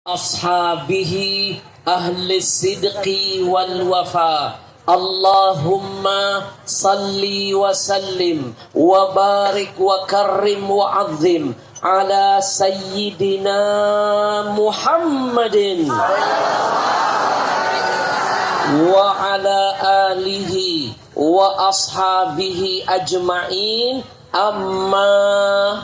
ashabihi ahli sidqi wal wafa. Allahumma salli wa sallim wa barik wa karrim wa azim ala sayyidina Muhammadin wa ala alihi wa ashabihi ajma'in. Amma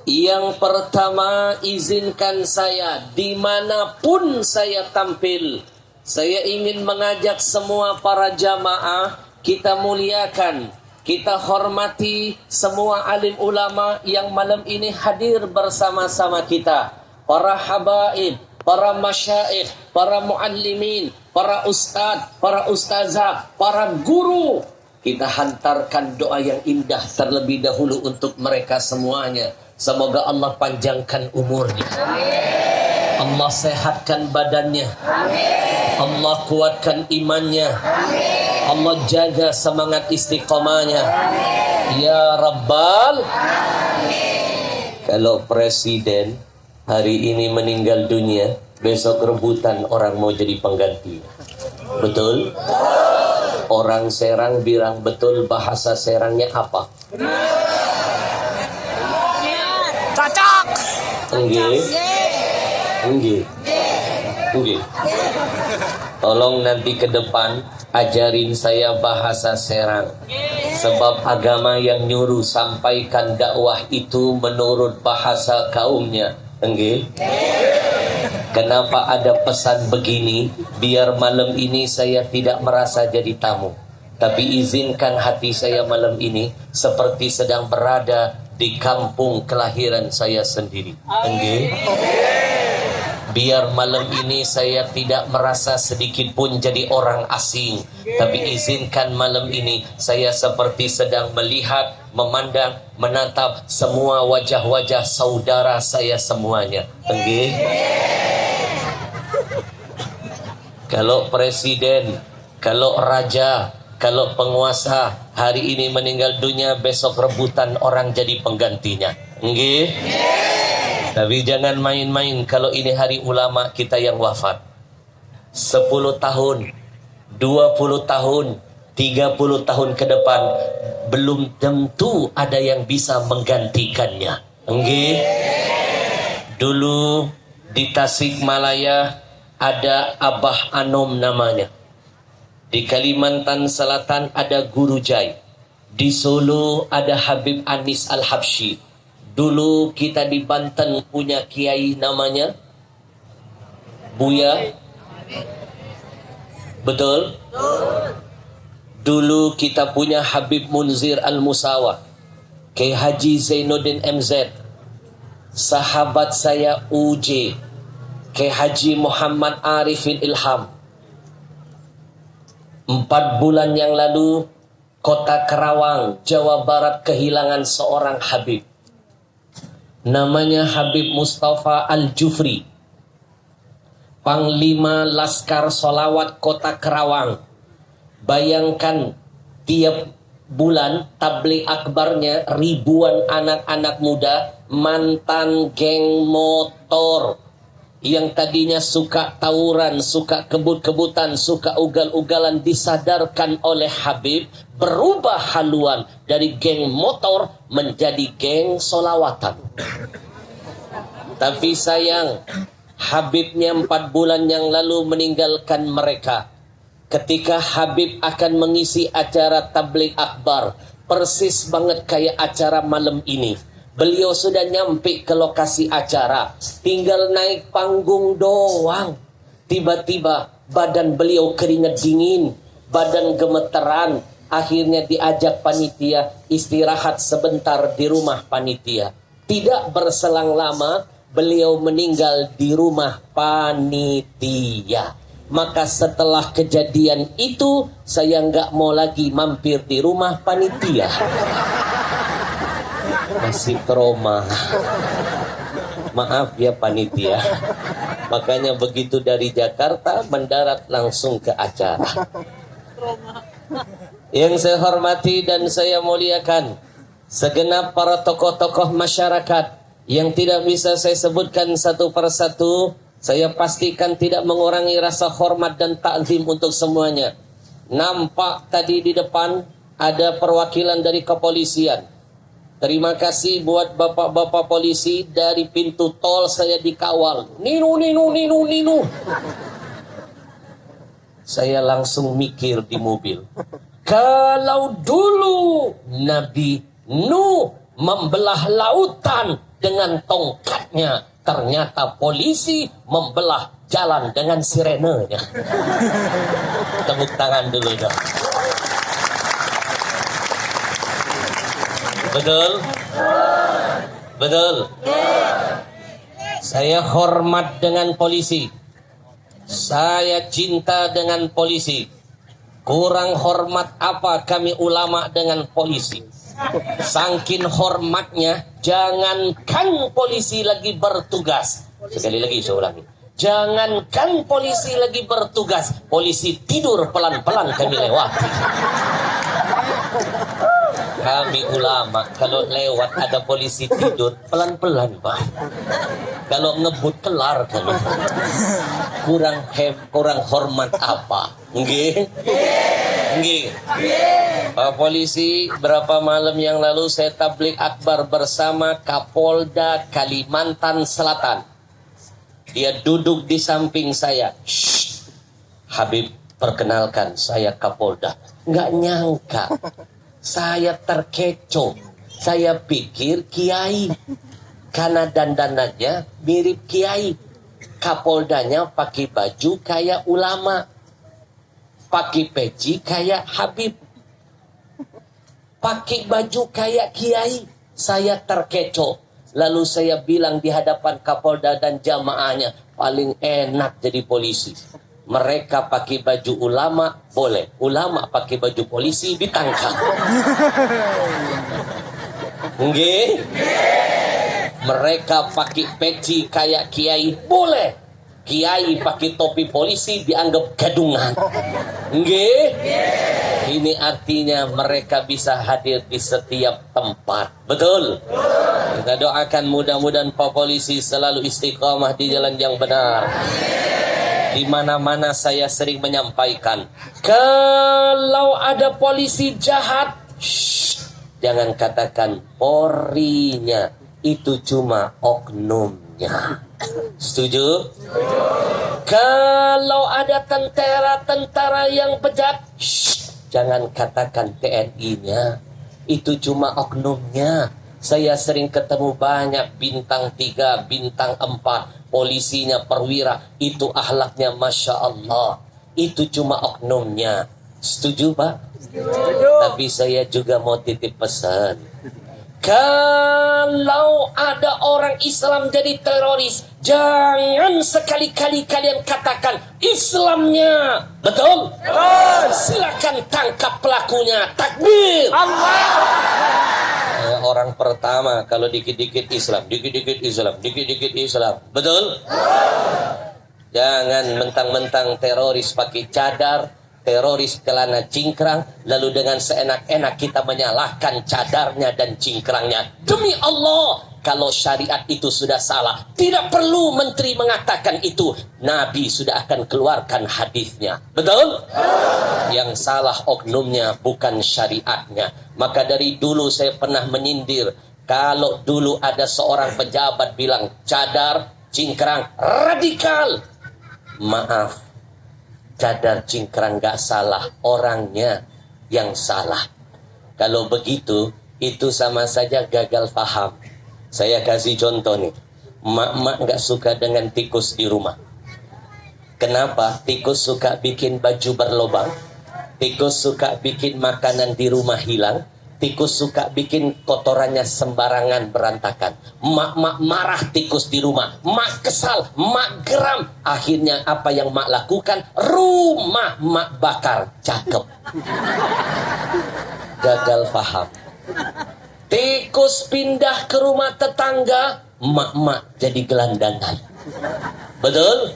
yang pertama, izinkan saya dimanapun saya tampil, saya ingin mengajak semua para jamaah, kita muliakan, kita hormati semua alim ulama yang malam ini hadir bersama-sama kita, para habaib, para masyaikh, para muallimin, para ustadz, para ustazah, para guru. Kita hantarkan doa yang indah terlebih dahulu untuk mereka semuanya. Semoga Allah panjangkan umurnya. Amin. Allah sehatkan badannya. Amin. Allah kuatkan imannya. Amin. Allah jaga semangat istiqomahnya. Amin. Ya Rabbal. Amin. Kalau presiden hari ini meninggal dunia, besok rebutan orang mau jadi pengganti. Betul? Orang Serang bilang betul, bahasa Serangnya apa? Cocok. Enggih. Enggih. Enggih. Tolong nanti ke depan ajarin saya bahasa Serang. Sebab agama yang nyuruh sampaikan dakwah itu menurut bahasa kaumnya. Enggih. Kenapa ada pesan begini? Biar malam ini saya tidak merasa jadi tamu, tapi izinkan hati saya malam ini seperti sedang berada di kampung kelahiran saya sendiri. Enggih. Biar malam ini saya tidak merasa sedikit pun jadi orang asing, tapi izinkan malam ini saya seperti sedang melihat, memandang, menatap semua wajah-wajah saudara saya semuanya. Enggih. Kalau presiden, kalau raja, kalau penguasa hari ini meninggal dunia, besok rebutan orang jadi penggantinya. Nggih? Tapi jangan main-main kalau ini hari ulama kita yang wafat. 10 tahun, 20 tahun, 30 tahun ke depan belum tentu ada yang bisa menggantikannya. Nggih? Dulu di Tasikmalaya ada Abah Anom namanya. Di Kalimantan Selatan ada Guru Jai. Di Solo ada Habib Anis Al-Habsyi. Dulu kita di Banten punya kiai namanya Buya. Betul? Dulu kita punya Habib Munzir Al-Musawa, Kiai Haji Zainuddin MZ, sahabat saya UJ, Kiai Haji Muhammad Arifin Ilham. 4 bulan yang lalu kota Kerawang, Jawa Barat kehilangan seorang Habib. Namanya Habib Mustafa Al-Jufri, Panglima Laskar Solawat Kota Kerawang. Bayangkan tiap bulan tabligh akbarnya ribuan anak-anak muda mantan geng motor yang tadinya suka tawuran, suka kebut-kebutan, suka ugal-ugalan, disadarkan oleh Habib, berubah haluan dari geng motor menjadi geng solawatan. Tapi sayang, Habibnya 4 bulan yang lalu meninggalkan mereka. Ketika Habib akan mengisi acara tabligh akbar, persis banget kayak acara malam ini. Beliau sudah nyampe ke lokasi acara, tinggal naik panggung doang. Tiba-tiba badan beliau keringat dingin, badan gemeteran. Akhirnya diajak panitia istirahat sebentar di rumah panitia. Tidak berselang lama, beliau meninggal di rumah panitia. Maka setelah kejadian itu, saya nggak mau lagi mampir di rumah panitia. Masih trauma. Maaf ya panitia. Makanya begitu dari Jakarta mendarat langsung ke acara. Yang saya hormati dan saya muliakan segenap para tokoh-tokoh masyarakat, yang tidak bisa saya sebutkan satu persatu. Saya pastikan tidak mengurangi rasa hormat dan takzim untuk semuanya. Nampak tadi di depan ada perwakilan dari kepolisian. Terima kasih buat bapak-bapak polisi. Dari pintu tol saya dikawal. Ninu. Saya langsung mikir di mobil. Kalau dulu Nabi Nuh membelah lautan dengan tongkatnya, ternyata polisi membelah jalan dengan sirenenya. Tepuk tangan dulu dong. Betul? Betul? Saya hormat dengan polisi. Saya cinta dengan polisi. Kurang hormat apa kami ulama dengan polisi? Sangkin hormatnya, jangankan polisi lagi bertugas. Sekali lagi saya ulangi. Jangankan polisi lagi bertugas, polisi tidur pelan-pelan kami lewati. Kami ulama kalau lewat ada polisi tidur pelan-pelan, Pak. Kalau ngebut kelar kan. Kurang hormat apa? Nggih. Nggih. Pak polisi, berapa malam yang lalu saya tablik akbar bersama Kapolda Kalimantan Selatan. Dia duduk di samping saya. Shh. Habib, perkenalkan saya Kapolda. Nggak nyangka. Saya terkecoh. Saya pikir kiai. Karena dandanannya mirip kiai. Kapoldanya pakai baju kayak ulama. Pakai peci kayak Habib. Pakai baju kayak kiai. Saya terkecoh. Lalu saya bilang di hadapan Kapolda dan jamaahnya, paling enak jadi polisi. Mereka pakai baju ulama, boleh. Ulama pakai baju polisi, ditangkap. Nggih? Mereka pakai peci kayak kiai, boleh. Kiai pakai topi polisi, dianggap gadungan. Nggih? Ini artinya mereka bisa hadir di setiap tempat. Betul? Kita doakan mudah-mudahan Pak Polisi selalu istiqamah di jalan yang benar. Di mana-mana saya sering menyampaikan, kalau ada polisi jahat, jangan katakan Polrinya, itu cuma oknumnya. Setuju? Kalau ada tentara yang bejat, jangan katakan TNI-nya, itu cuma oknumnya. Saya sering ketemu banyak bintang 3, bintang 4, polisinya perwira, itu akhlaknya Masya Allah. Itu cuma oknumnya. Setuju, Pak? Setuju. Tapi saya juga mau titip pesan. Kalau ada orang Islam jadi teroris, jangan sekali-kali kalian katakan Islamnya. Betul? Betul. Silakan tangkap pelakunya. Takbir. Allah. Orang pertama kalau dikit-dikit Islam, dikit-dikit Islam, dikit-dikit Islam. Betul? Jangan mentang-mentang teroris pakai cadar, teroris celana cingkrang, lalu dengan seenak-enak kita menyalahkan cadarnya dan cingkrangnya. Demi Allah, kalau syariat itu sudah salah, tidak perlu menteri mengatakan itu. Nabi sudah akan keluarkan hadisnya. Betul? Yang salah oknumnya, bukan syariatnya. Maka dari dulu saya pernah menyindir, kalau dulu ada seorang pejabat bilang cadar, cingkrang, radikal. Maaf, cadar cingkrang gak salah, orangnya yang salah. Kalau begitu, itu sama saja gagal paham. Saya kasih contoh nih, mak-mak gak suka dengan tikus di rumah. Kenapa? Tikus suka bikin baju berlobang, tikus suka bikin makanan di rumah hilang, tikus suka bikin kotorannya sembarangan berantakan. Mak marah tikus di rumah, mak kesal, mak geram. Akhirnya apa yang mak lakukan? Rumah mak bakar. Cakep. Gagal paham. Tikus pindah ke rumah tetangga, mak jadi gelandangan. Betul?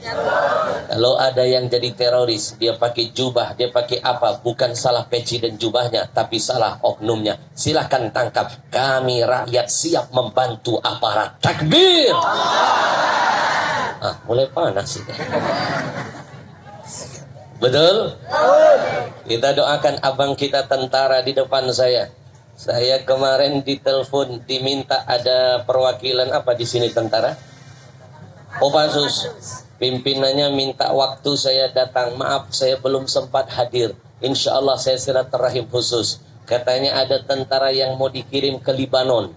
Kalau ada yang jadi teroris, dia pakai jubah, dia pakai apa, bukan salah peci dan jubahnya, tapi salah oknumnya. Silahkan tangkap. Kami rakyat siap membantu aparat. Takbir! Mulai panas ini. Betul? Kita doakan abang kita tentara di depan saya. Saya kemarin ditelepon, diminta ada perwakilan apa di sini tentara? Kopassus, pimpinannya minta waktu saya datang. Maaf, saya belum sempat hadir. Insya Allah saya silaturahim khusus. Katanya ada tentara yang mau dikirim ke Libanon.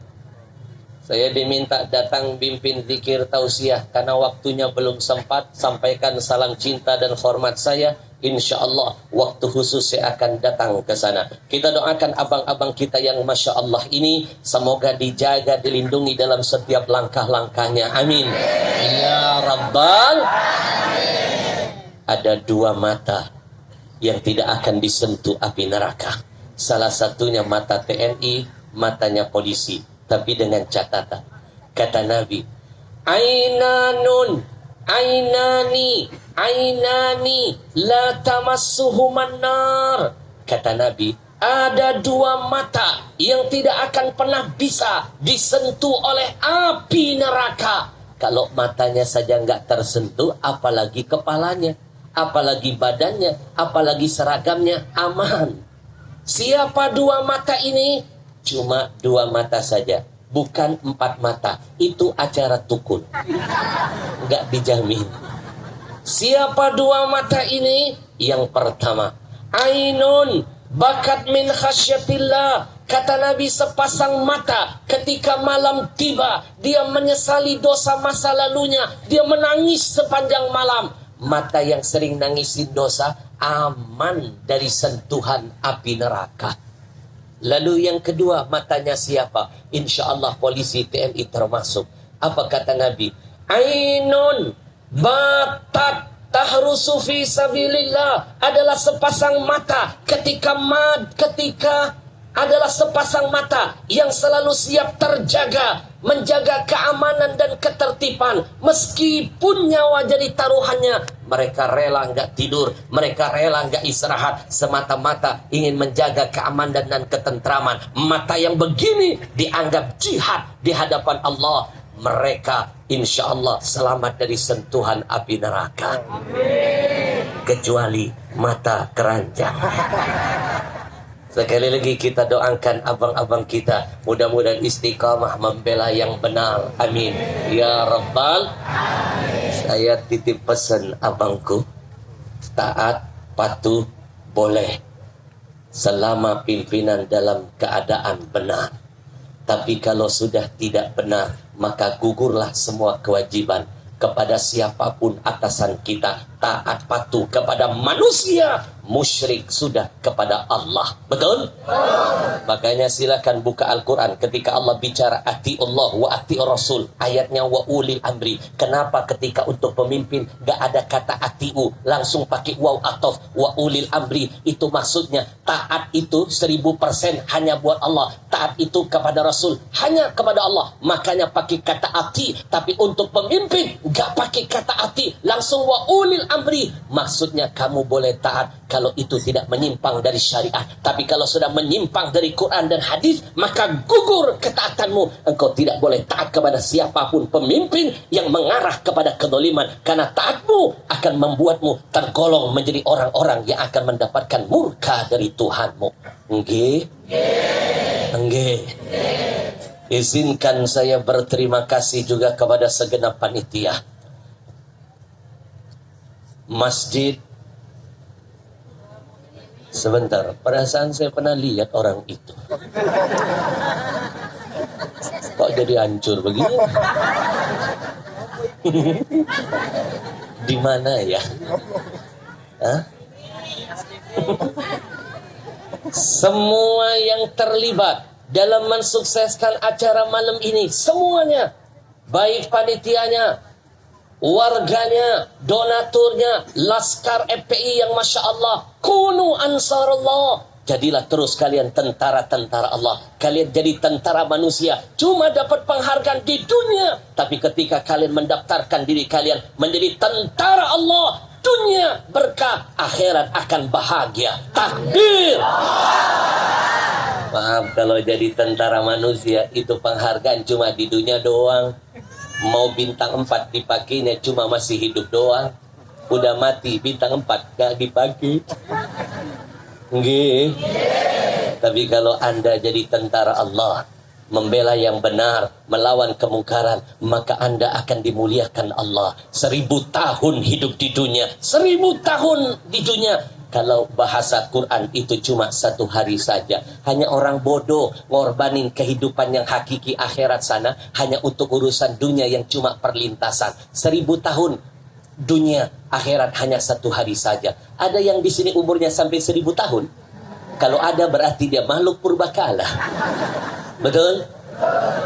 Saya diminta datang pimpin zikir tausiah. Karena waktunya belum sempat. Sampaikan salam cinta dan hormat saya. Insya Allah waktu khusus saya akan datang ke sana. Kita doakan abang-abang kita yang Masya Allah ini, semoga dijaga, dilindungi dalam setiap langkah-langkahnya. Amin. Ya Rabbal. Ada dua mata yang tidak akan disentuh api neraka. Salah satunya mata TNI, matanya polisi. Tapi dengan catatan, kata Nabi, Ainanun, Ainani, Ainani, la tamassuhuman nar. Kata Nabi, ada dua mata yang tidak akan pernah bisa disentuh oleh api neraka. Kalau matanya saja nggak tersentuh, apalagi kepalanya, apalagi badannya, apalagi seragamnya, aman. Siapa dua mata ini? Cuma dua mata saja, bukan 4 mata. Itu acara tukul, nggak dijamin. Siapa dua mata ini? Yang pertama, ainun bakat min khasyatillah. Kata Nabi, sepasang mata ketika malam tiba, dia menyesali dosa masa lalunya, dia menangis sepanjang malam. Mata yang sering nangisin dosa aman dari sentuhan api neraka. Lalu yang kedua, matanya siapa? Insya Allah polisi, TNI termasuk. Apa kata Nabi? Ainun batat tahrusu fi sabilillah. Adalah sepasang mata ketika adalah sepasang mata yang selalu siap terjaga, menjaga keamanan dan ketertiban. Meskipun nyawa jadi taruhannya, mereka rela nggak tidur, mereka rela nggak istirahat, semata-mata ingin menjaga keamanan dan ketentraman. Mata yang begini dianggap jihad di hadapan Allah. Mereka insya Allah selamat dari sentuhan api neraka. Amin. Kecuali mata keranjang. Sekali lagi kita doakan abang-abang kita, mudah-mudahan istiqamah membela yang benar. Amin. Ya Rabbal. Amin. Saya titip pesan abangku, taat, patuh, boleh, selama pimpinan dalam keadaan benar. Tapi kalau sudah tidak benar, maka gugurlah semua kewajiban kepada siapapun atasan kita. Taat patuh kepada manusia, musyrik sudah kepada Allah. Betul? Makanya silakan buka Al-Quran ketika Allah bicara ati'ullah wa ati'ur rasul, ayatnya wa ulil amri. Kenapa ketika untuk pemimpin gak ada kata ati'u, langsung pakai waw atof wa ulil amri? Itu maksudnya taat itu 1000% hanya buat Allah, taat itu kepada Rasul hanya kepada Allah. Makanya pakai kata ati. Tapi untuk pemimpin gak pakai kata ati, langsung wa ulil amri. Maksudnya kamu boleh taat kalau itu tidak menyimpang dari syariat. Tapi kalau sudah menyimpang dari Quran dan hadis, maka gugur ketaatanmu. Engkau tidak boleh taat kepada siapapun pemimpin yang mengarah kepada kedoliman. Karena taatmu akan membuatmu tergolong menjadi orang-orang yang akan mendapatkan murka dari Tuhanmu. Nggih? Nggih. Izinkan saya berterima kasih juga kepada segenap panitia masjid. Sebentar, perasaan saya pernah lihat orang itu. Kok jadi hancur begini? Di mana ya? Hah? Semua yang terlibat dalam mensukseskan acara malam ini, semuanya, baik panitianya, warganya, donaturnya, laskar FPI yang Masya Allah, kunu ansarullah, Jadilah terus kalian tentara-tentara Allah. Kalian jadi tentara manusia. Cuma dapat penghargaan di dunia. Tapi ketika kalian mendaftarkan diri kalian menjadi tentara Allah, dunia berkah, akhirat akan bahagia. Takbir. Maaf kalau jadi tentara manusia itu penghargaan cuma di dunia doang. Mau bintang 4 dipakainya cuma masih hidup doang. Udah mati bintang 4 gak dipakai. Nggih. Tapi kalau Anda jadi tentara Allah, membela yang benar, melawan kemungkaran, maka Anda akan dimuliakan Allah. 1000 tahun hidup di dunia, 1000 tahun di dunia. Kalau bahasa Quran itu cuma 1 hari saja. Hanya orang bodoh ngorbanin kehidupan yang hakiki akhirat sana hanya untuk urusan dunia yang cuma perlintasan. 1000 tahun dunia, akhirat hanya 1 hari saja. Ada yang di sini umurnya sampai 1000 tahun? Kalau ada berarti dia makhluk purbakala. Betul?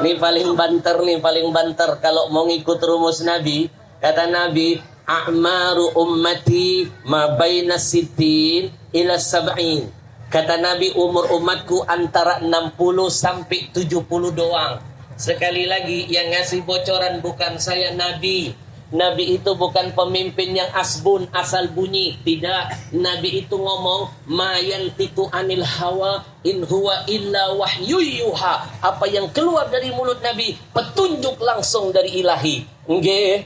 Ini paling banter. Kalau mau ngikut rumus Nabi, kata Nabi, a'maru ummati ma baina sittin ila sab'in. Kata Nabi, umur umatku antara 60 sampai 70 doang. Sekali lagi, yang ngasih bocoran bukan saya, Nabi. Nabi itu bukan pemimpin yang asbun, asal bunyi. Tidak. Nabi itu ngomong, ma yantiqu anil hawa in huwa illa wahyu yuha. Apa yang keluar dari mulut Nabi, petunjuk langsung dari ilahi. Nggih.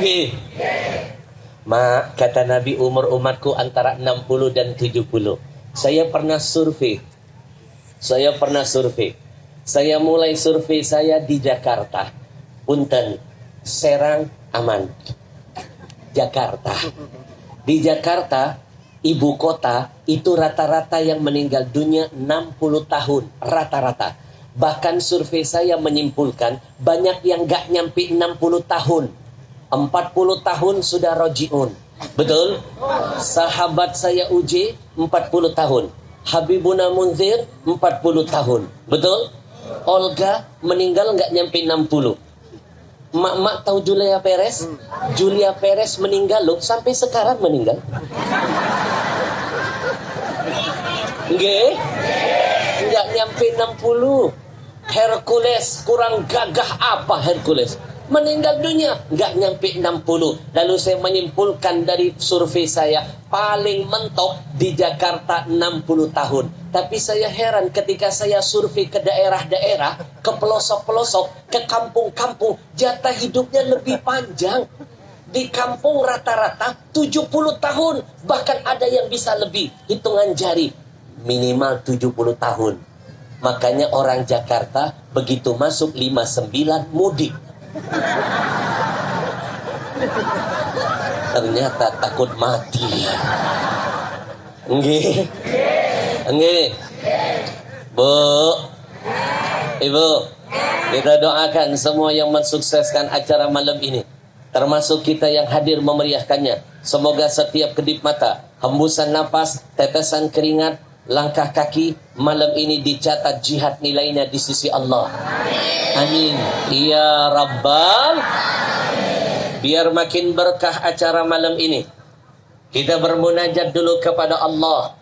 Nggih. Ma, kata Nabi, umur umatku antara 60 dan 70. Saya pernah survei. Saya mulai survei saya di Jakarta. Punten, Serang, aman. Jakarta. Di Jakarta, ibu kota, itu rata-rata yang meninggal dunia 60 tahun. Rata-rata. Bahkan survei saya menyimpulkan, banyak yang gak nyampe 60 tahun. 40 tahun sudah roji'un. Betul? Sahabat saya Uji 40 tahun. Habibuna Munzir 40 tahun. Betul? Olga meninggal nggak nyampe 60. Mak tahu Julia Perez? Julia Perez meninggal loh, sampai sekarang meninggal. Nggih? Nggak nyampe 60. Hercules kurang gagah apa Hercules? Meninggal dunia nggak nyampe 60. Lalu saya menyimpulkan dari survei saya, paling mentok di Jakarta 60 tahun. Tapi saya heran ketika saya survei ke daerah-daerah, ke pelosok-pelosok, ke kampung-kampung, jatah hidupnya lebih panjang. Di kampung rata-rata 70 tahun, bahkan ada yang bisa lebih, hitungan jari, minimal 70 tahun. Makanya orang Jakarta begitu masuk 59 mudik. Ternyata takut mati. Nggih. Nggih. Bu. Ibu. Kita doakan semua yang mensukseskan acara malam ini, termasuk kita yang hadir memeriahkannya. Semoga setiap kedip mata, hembusan napas, tetesan keringat, langkah kaki malam ini dicatat jihad nilainya di sisi Allah. Amin. Ya Rabbal. Biar makin berkah acara malam ini, kita bermunajat dulu kepada Allah.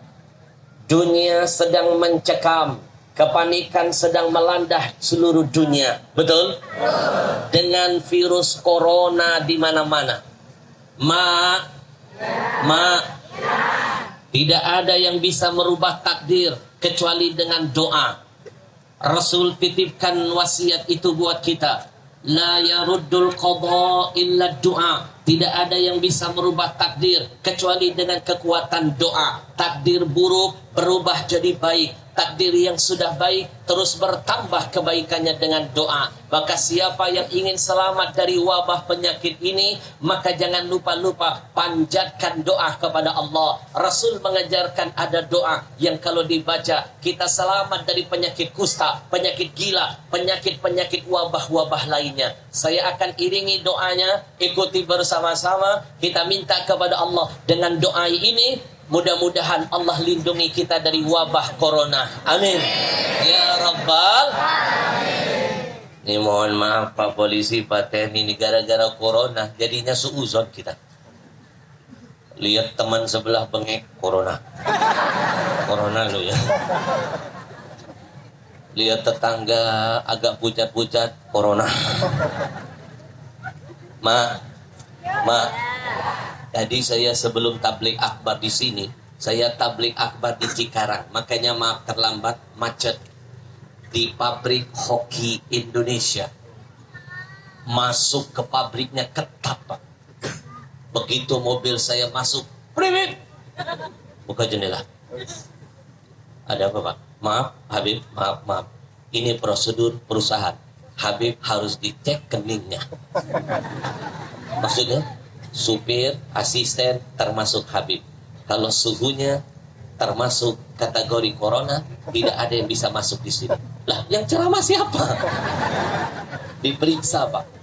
Dunia sedang mencekam, kepanikan sedang melanda seluruh dunia. Betul? Dengan virus corona di mana-mana. Tidak ada yang bisa merubah takdir kecuali dengan doa. Rasul titipkan wasiat itu buat kita. La yaruddul qadha illa du'a. Tidak ada yang bisa merubah takdir kecuali dengan kekuatan doa. Takdir buruk berubah jadi baik. Takdir yang sudah baik terus bertambah kebaikannya dengan doa. Maka siapa yang ingin selamat dari wabah penyakit ini, maka jangan lupa-lupa panjatkan doa kepada Allah. Rasul mengajarkan ada doa yang kalau dibaca kita selamat dari penyakit kusta, penyakit gila, penyakit-penyakit wabah-wabah lainnya. Saya akan iringi doanya, ikuti bersama-sama. Kita minta kepada Allah dengan doa ini, mudah-mudahan Allah lindungi kita dari wabah corona. Amin. Ya Rabbal. Ini mohon maaf Pak Polisi, Pak TNI, ini gara-gara corona jadinya suuzon kita. Lihat teman sebelah bengek corona. Corona lo ya. Lihat tetangga agak pucat-pucat, corona. Ma, tadi saya sebelum tablik akbar di sini, saya tablik akbar di Cikarang. Makanya maaf terlambat, macet di pabrik hoki Indonesia. Masuk ke pabriknya ketat, Pak. Begitu mobil saya masuk, privit, buka jendela. Ada apa, Pak? Maaf, Habib, maaf. Ini prosedur perusahaan. Habib harus dicek keningnya. Maksudnya, supir, asisten, termasuk Habib. Kalau suhunya termasuk kategori corona, tidak ada yang bisa masuk di sini. Lah, yang ceramah siapa? Diperiksa, Pak.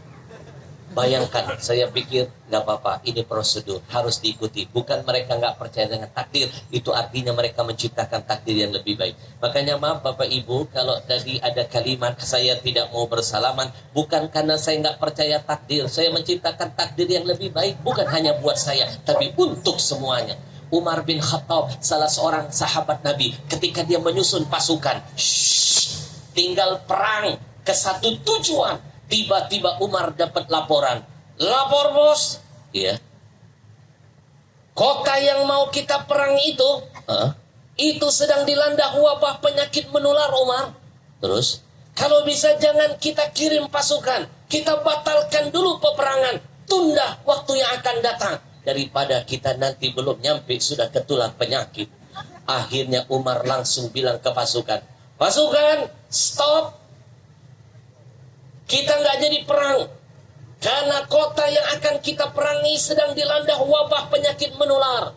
Bayangkan, saya pikir nggak apa-apa, ini prosedur, harus diikuti. Bukan mereka nggak percaya dengan takdir, itu artinya mereka menciptakan takdir yang lebih baik. Makanya maaf Bapak Ibu, kalau tadi ada kalimat saya tidak mau bersalaman, bukan karena saya nggak percaya takdir. Saya menciptakan takdir yang lebih baik, bukan hanya buat saya, tapi untuk semuanya. Umar bin Khattab, salah seorang sahabat Nabi, ketika dia menyusun pasukan, tinggal perang ke satu tujuan. Tiba-tiba Umar dapat laporan. Lapor bos. Iya. Kota yang mau kita perang itu sedang dilanda wabah penyakit menular, Umar. Terus? Kalau bisa jangan kita kirim pasukan. Kita batalkan dulu peperangan. Tunda waktu yang akan datang. Daripada kita nanti belum nyampe sudah ketular penyakit. Akhirnya Umar langsung bilang ke pasukan. Pasukan, stop. Kita nggak jadi perang. Karena kota yang akan kita perangi sedang dilanda wabah penyakit menular.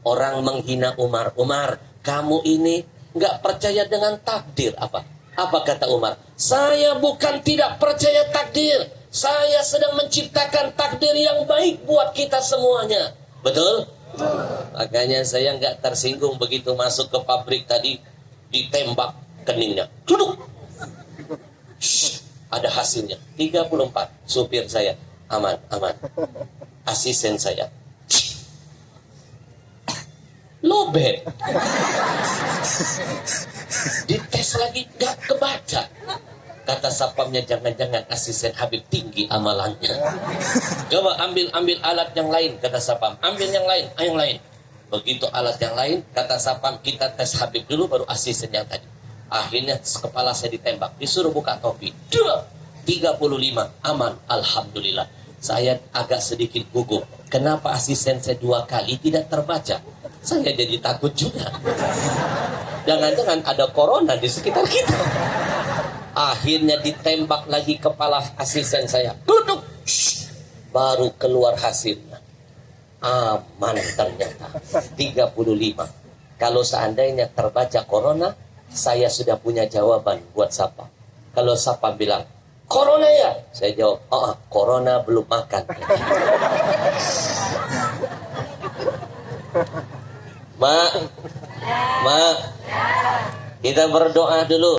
Orang menghina Umar. Umar, kamu ini nggak percaya dengan takdir apa? Apa kata Umar? Saya bukan tidak percaya takdir. Saya sedang menciptakan takdir yang baik buat kita semuanya. Betul? Makanya saya nggak tersinggung begitu masuk ke pabrik tadi ditembak keningnya. Duduk. Ada hasilnya 34. Supir saya aman. Asisten saya lobet. Dites lagi gak kebaca. Kata sapamnya, jangan-jangan asisten Habib tinggi amalannya. Coba ambil alat yang lain, kata sapam. Ambil yang lain. Begitu alat yang lain, kata sapam, kita tes Habib dulu baru asisten yang tadi. Akhirnya kepala saya ditembak, disuruh buka topi. 35, aman, alhamdulillah. Saya agak sedikit gugup. Kenapa asisten saya 2 kali tidak terbaca? Saya jadi takut juga. Jangan-jangan ada corona di sekitar kita. Akhirnya ditembak lagi kepala asisten saya. Duduk. Baru keluar hasilnya. Aman ternyata. 35. Kalau seandainya terbaca corona, saya sudah punya jawaban buat Sapam. Kalau Sapam bilang, corona ya? Saya jawab, corona belum makan. Ma, kita berdoa dulu.